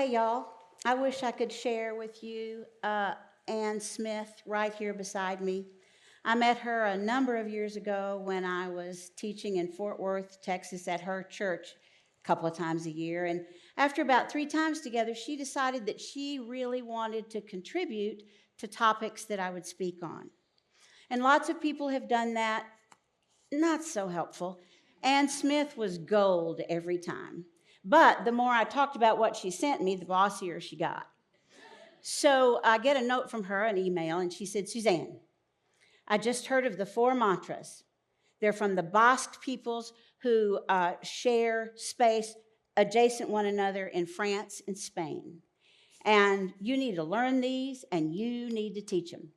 Hey, y'all. I wish I could share with you Ann Smith right here beside me. I met her a number of years ago when I was teaching in Fort Worth, Texas, at her church a couple of times a year. And after about 3 times together, she decided that she really wanted to contribute to topics that I would speak on. And lots of people have done that, not so helpful. Ann Smith was gold every time. But the more I talked about what she sent me, the bossier she got. So I get a note from her, an email, and she said, Suzanne, I just heard of the 4 mantras. They're from the Basque peoples who share space adjacent one another in France and Spain. And you need to learn these and you need to teach them.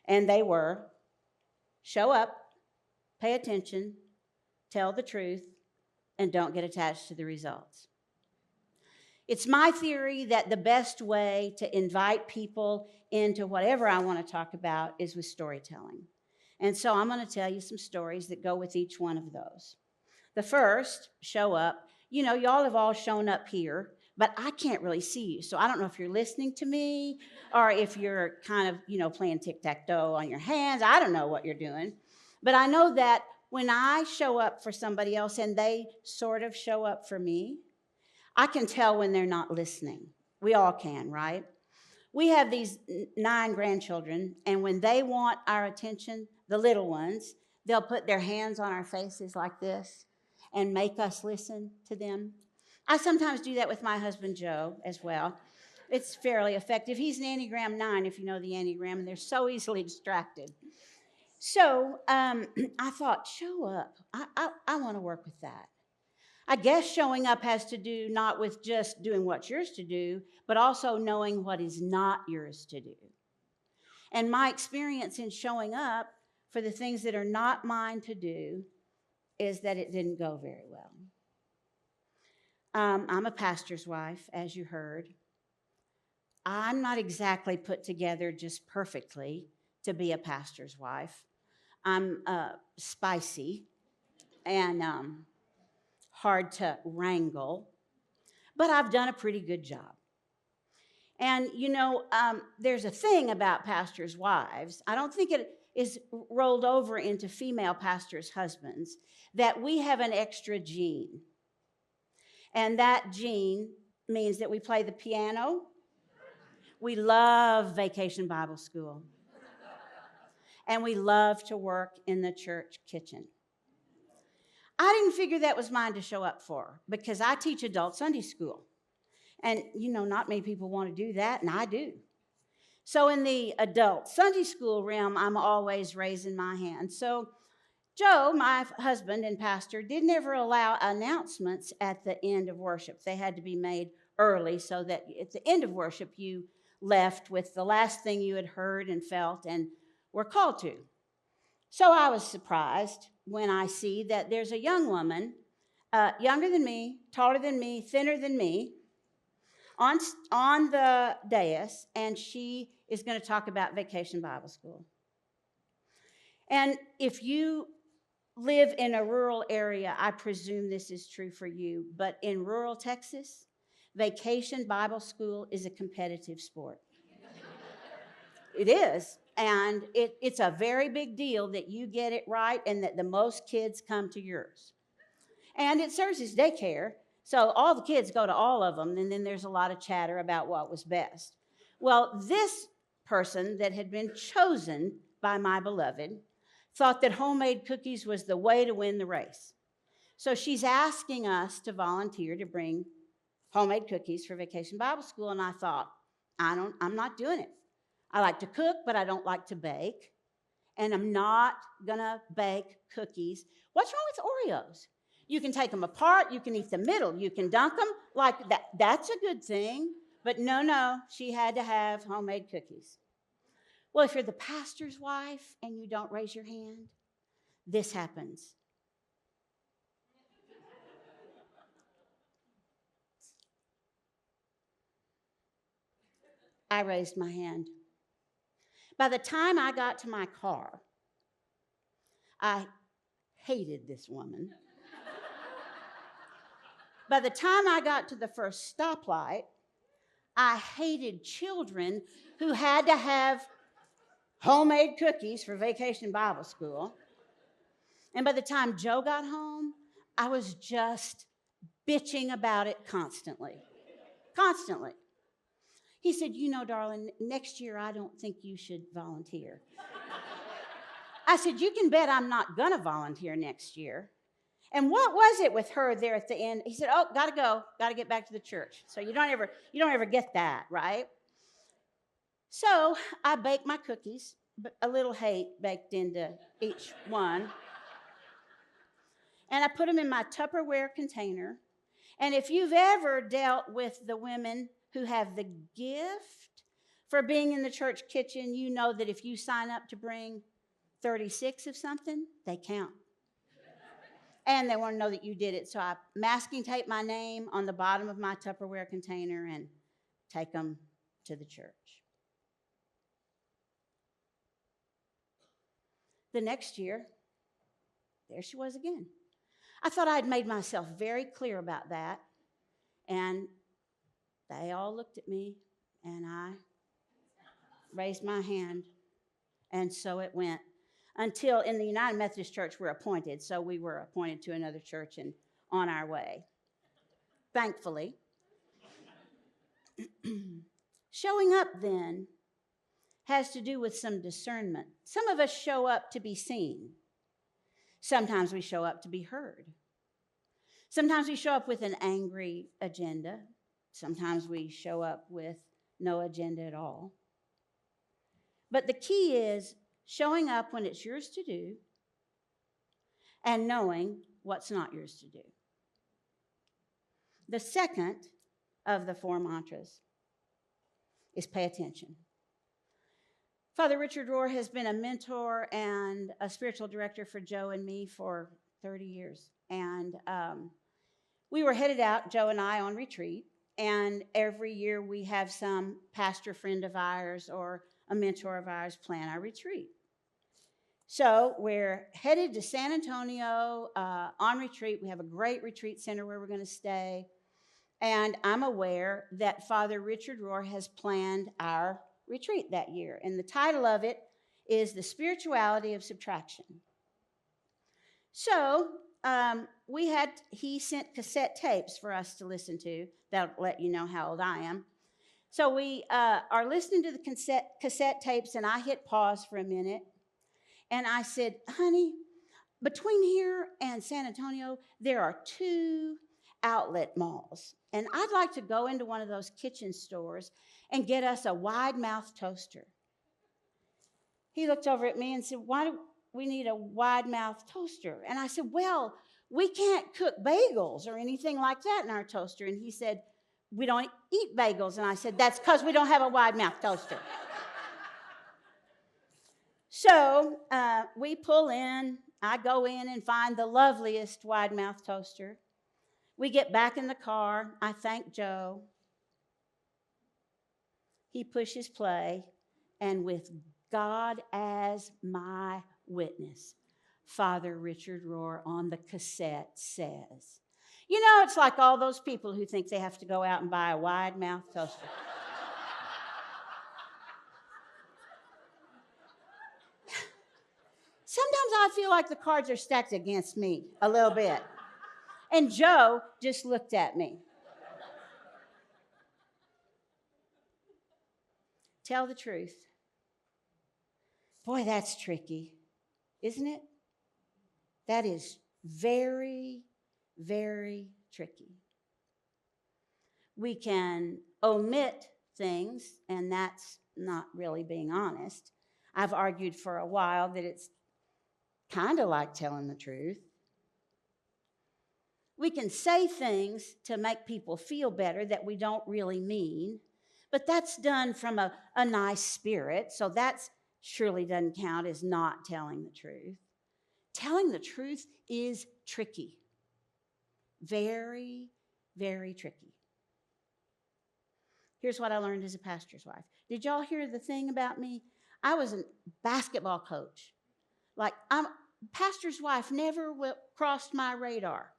And they were show up, pay attention, tell the truth, and don't get attached to the results. It's my theory that the best way to invite people into whatever I want to talk about is with storytelling. And so I'm going to tell you some stories that go with each one of those. The first, show up. You know, y'all have all shown up here, but I can't really see you. So I don't know if you're listening to me or if you're kind of, playing tic-tac-toe on your hands. I don't know what you're doing. But I know that when I show up for somebody else and they sort of show up for me, I can tell when they're not listening. We all can, right? We have these 9 grandchildren, and when they want our attention, the little ones, they'll put their hands on our faces like this and make us listen to them. I sometimes do that with my husband, Joe, as well. It's fairly effective. He's an Enneagram 9, if you know the Enneagram, and they're so easily distracted. So I thought, show up. I want to work with that. I guess showing up has to do not with just doing what's yours to do, but also knowing what is not yours to do. And my experience in showing up for the things that are not mine to do is that it didn't go very well. I'm a pastor's wife, as you heard. I'm not exactly put together just perfectly to be a pastor's wife. I'm spicy and hard to wrangle, but I've done a pretty good job. And there's a thing about pastors' wives. I don't think it is rolled over into female pastors' husbands, that we have an extra gene. And that gene means that we play the piano. We love Vacation Bible School. And we love to work in the church kitchen. I didn't figure that was mine to show up for because I teach adult Sunday school. And, not many people want to do that, and I do. So in the adult Sunday school realm, I'm always raising my hand. So Joe, my husband and pastor, didn't ever allow announcements at the end of worship. They had to be made early so that at the end of worship, you left with the last thing you had heard and felt and were called to. So I was surprised when I see that there's a young woman, younger than me, taller than me, thinner than me, on the dais, and she is going to talk about Vacation Bible School. And if you live in a rural area, I presume this is true for you, but in rural Texas, Vacation Bible School is a competitive sport. It is, and it's a very big deal that you get it right and that the most kids come to yours. And it serves as daycare, so all the kids go to all of them, and then there's a lot of chatter about what was best. Well, this person that had been chosen by my beloved thought that homemade cookies was the way to win the race. So she's asking us to volunteer to bring homemade cookies for Vacation Bible School, and I thought, I'm not doing it. I like to cook, but I don't like to bake, and I'm not gonna bake cookies. What's wrong with Oreos? You can take them apart, you can eat the middle, you can dunk them like that. That's a good thing. But no, she had to have homemade cookies. Well, if you're the pastor's wife and you don't raise your hand, this happens. I raised my hand. By the time I got to my car, I hated this woman. By the time I got to the first stoplight, I hated children who had to have homemade cookies for vacation Bible school. And by the time Joe got home, I was just bitching about it constantly. Constantly. He said, "You know, darling, next year I don't think you should volunteer." I said, "You can bet I'm not going to volunteer next year." And what was it with her there at the end? He said, "Oh, got to go. Got to get back to the church." So you don't ever get that, right? So I baked my cookies, but a little hate baked into each one. And I put them in my Tupperware container. And if you've ever dealt with the women who have the gift for being in the church kitchen, you know that if you sign up to bring 36 of something, they count. And they want to know that you did it. So I masking tape my name on the bottom of my Tupperware container and take them to the church. The next year, there she was again. I thought I'd made myself very clear about that. And they all looked at me, and I raised my hand, and so it went. Until in the United Methodist Church, we're appointed, so we were appointed to another church and on our way. Thankfully. Showing up, then, has to do with some discernment. Some of us show up to be seen. Sometimes we show up to be heard. Sometimes we show up with an angry agenda. Sometimes we show up with no agenda at all. But the key is showing up when it's yours to do and knowing what's not yours to do. The second of the 4 mantras is pay attention. Father Richard Rohr has been a mentor and a spiritual director for Joe and me for 30 years. And we were headed out, Joe and I, on retreat. And every year we have some pastor friend of ours or a mentor of ours plan our retreat. So we're headed to San Antonio on retreat. We have a great retreat center where we're going to stay. And I'm aware that Father Richard Rohr has planned our retreat that year. And the title of it is The Spirituality of Subtraction. So he sent cassette tapes for us to listen to. That'll let you know how old I am. So we are listening to the cassette tapes, and I hit pause for a minute. And I said, "Honey, between here and San Antonio, there are 2 outlet malls. And I'd like to go into one of those kitchen stores and get us a wide-mouth toaster." He looked over at me and said, "Why do we need a wide-mouth toaster?" And I said, "Well, we can't cook bagels or anything like that in our toaster." And he said, "We don't eat bagels." And I said, "That's because we don't have a wide-mouth toaster." So we pull in. I go in and find the loveliest wide-mouth toaster. We get back in the car. I thank Joe. He pushes play, and with God as my witness, Father Richard Rohr on the cassette says, "You know, it's like all those people who think they have to go out and buy a wide-mouth toaster." Sometimes I feel like the cards are stacked against me a little bit. And Joe just looked at me. Tell the truth. Boy, that's tricky, isn't it? That is very, very tricky. We can omit things, and that's not really being honest. I've argued for a while that it's kind of like telling the truth. We can say things to make people feel better that we don't really mean, but that's done from a nice spirit, so that surely doesn't count as not telling the truth. Telling the truth is tricky. Very, very tricky. Here's what I learned as a pastor's wife. Did y'all hear the thing about me? I was a basketball coach. Like, pastor's wife never crossed my radar.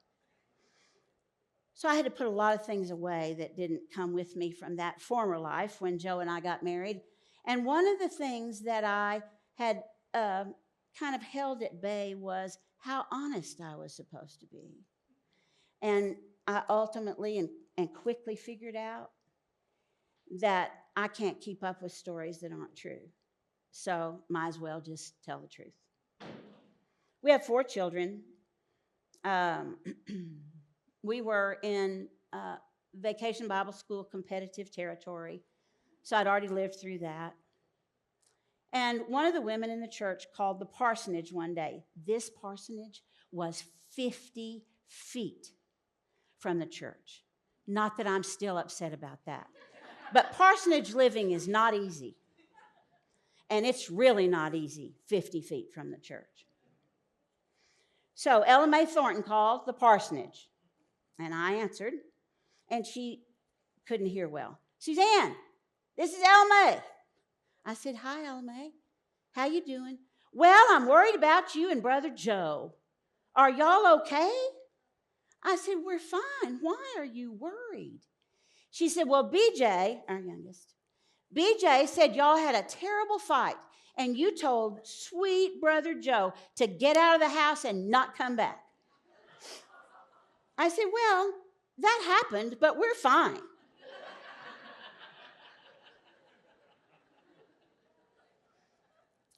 So I had to put a lot of things away that didn't come with me from that former life when Joe and I got married. And one of the things that I had kind of held at bay was how honest I was supposed to be. And I ultimately and quickly figured out that I can't keep up with stories that aren't true. So might as well just tell the truth. We have 4 children. Um, we were in vacation Bible school competitive territory, so I'd already lived through that. And one of the women in the church called the parsonage one day. This parsonage was 50 feet from the church. Not that I'm still upset about that. But parsonage living is not easy. And it's really not easy 50 feet from the church. So Ella Mae Thornton called the parsonage. And I answered. And she couldn't hear well. Suzanne, this is Ella Mae. I said, hi, Ella Mae. How you doing? Well, I'm worried about you and Brother Joe. Are y'all okay? I said, we're fine. Why are you worried? She said, well, BJ, our youngest, BJ said y'all had a terrible fight, and you told sweet Brother Joe to get out of the house and not come back. I said, well, that happened, but we're fine.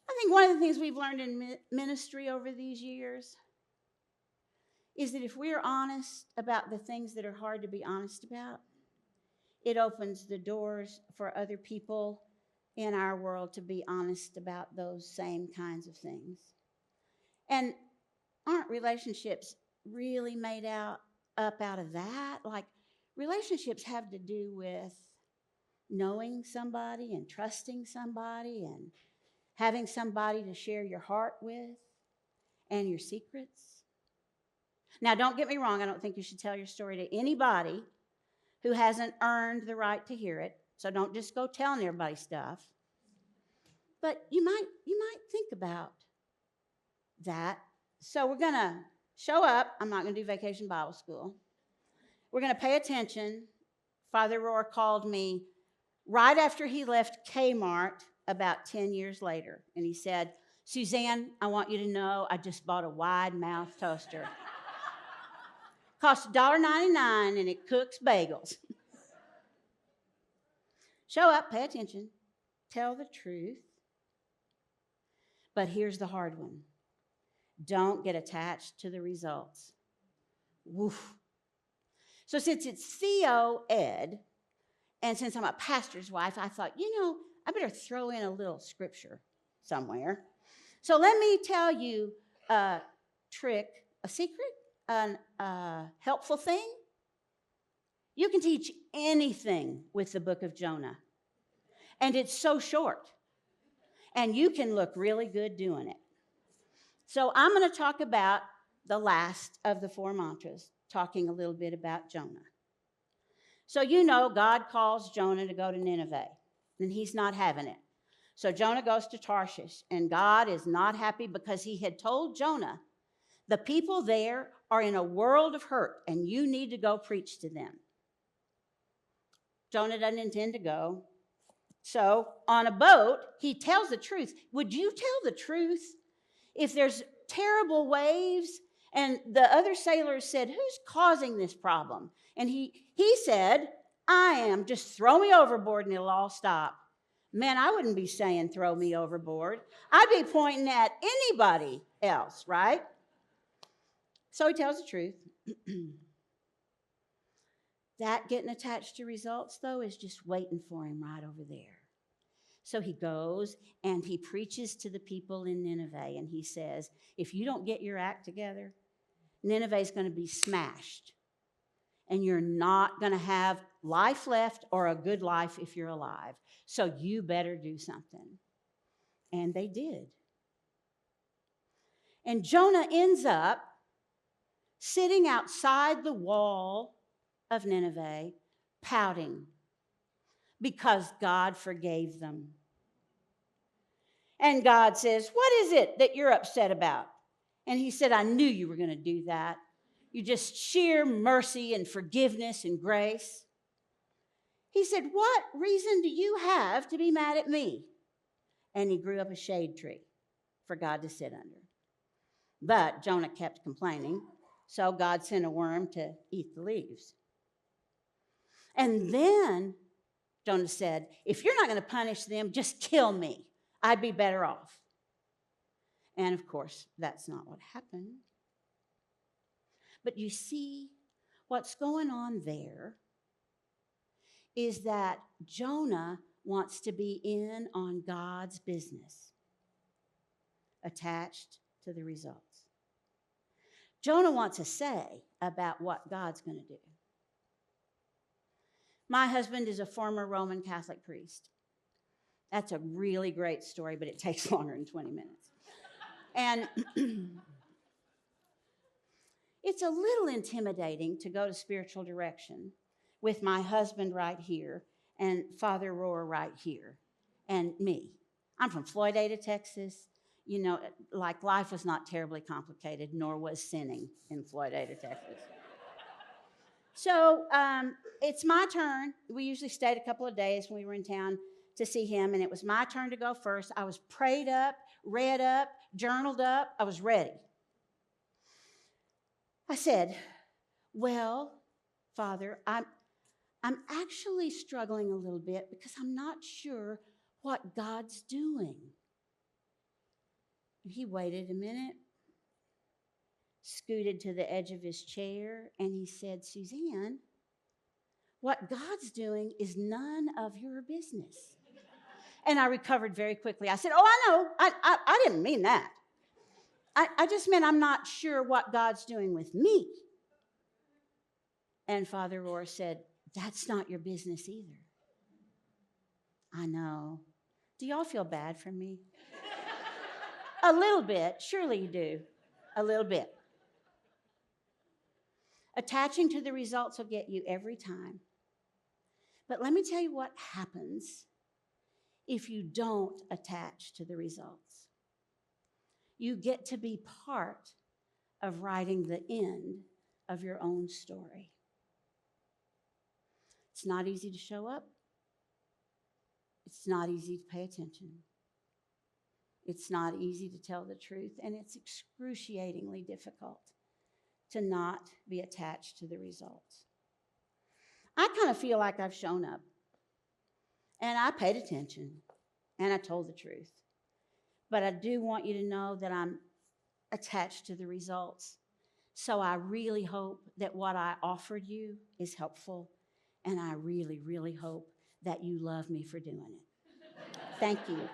I think one of the things we've learned in ministry over these years is that if we're honest about the things that are hard to be honest about, it opens the doors for other people in our world to be honest about those same kinds of things. And aren't relationships really made up out of that? Like, relationships have to do with knowing somebody and trusting somebody and having somebody to share your heart with and your secrets. Now, don't get me wrong. I don't think you should tell your story to anybody who hasn't earned the right to hear it. So don't just go telling everybody stuff. But you might think about that. So we're going to show up. I'm not going to do vacation Bible school. We're going to pay attention. Father Rohr called me right after he left Kmart about 10 years later. And he said, Suzanne, I want you to know I just bought a wide mouth toaster. Costs $1.99 and it cooks bagels. Show up, pay attention, tell the truth. But here's the hard one. Don't get attached to the results. Woof. So since it's Theo Ed, and since I'm a pastor's wife, I thought, I better throw in a little scripture somewhere. So let me tell you a trick, a secret, a helpful thing. You can teach anything with the book of Jonah. And it's so short. And you can look really good doing it. So I'm going to talk about the last of the 4 mantras, talking a little bit about Jonah. So God calls Jonah to go to Nineveh, and he's not having it. So Jonah goes to Tarshish, and God is not happy because he had told Jonah, the people there are in a world of hurt, and you need to go preach to them. Jonah doesn't intend to go. So on a boat, he tells the truth. Would you tell the truth if there's terrible waves? And the other sailors said, who's causing this problem? And he said, I am. Just throw me overboard and it'll all stop. Man, I wouldn't be saying throw me overboard. I'd be pointing at anybody else, right? So he tells the truth. That getting attached to results, though, is just waiting for him right over there. So he goes and he preaches to the people in Nineveh, and he says, if you don't get your act together, Nineveh is going to be smashed, and you're not going to have life left or a good life if you're alive. So you better do something. And they did. And Jonah ends up sitting outside the wall of Nineveh, pouting because God forgave them. And God says, what is it that you're upset about? And he said, I knew you were going to do that. You just sheer mercy and forgiveness and grace. He said, what reason do you have to be mad at me? And he grew up a shade tree for God to sit under. But Jonah kept complaining, so God sent a worm to eat the leaves. And then Jonah said, if you're not going to punish them, just kill me. I'd be better off. And of course, that's not what happened. But you see, what's going on there is that Jonah wants to be in on God's business, attached to the results. Jonah wants a say about what God's going to do. My husband is a former Roman Catholic priest. That's a really great story, but it takes longer than 20 minutes. And it's a little intimidating to go to spiritual direction with my husband right here and Father Rohr right here and me. I'm from Floydada, Texas. You know, like life was not terribly complicated, nor was sinning in Floydada, Texas. So it's my turn. We usually stayed a couple of days when we were in town to see him, and it was my turn to go first. I was prayed up, read up, journaled up. I was ready. I said, well, Father, I'm actually struggling a little bit because I'm not sure what God's doing. And he waited a minute, scooted to the edge of his chair, and he said, Suzanne, what God's doing is none of your business. And I recovered very quickly. I said, oh, I know. I didn't mean that. I just meant I'm not sure what God's doing with me. And Father Rohr said, that's not your business either. I know. Do y'all feel bad for me? A little bit. Surely you do. A little bit. Attaching to the results will get you every time. But let me tell you what happens if you don't attach to the results. You get to be part of writing the end of your own story. It's not easy to show up. It's not easy to pay attention. It's not easy to tell the truth, and it's excruciatingly difficult to not be attached to the results. I kind of feel like I've shown up, and I paid attention, and I told the truth. But I do want you to know that I'm attached to the results. So I really hope that what I offered you is helpful, and I really, really hope that you love me for doing it. Thank you.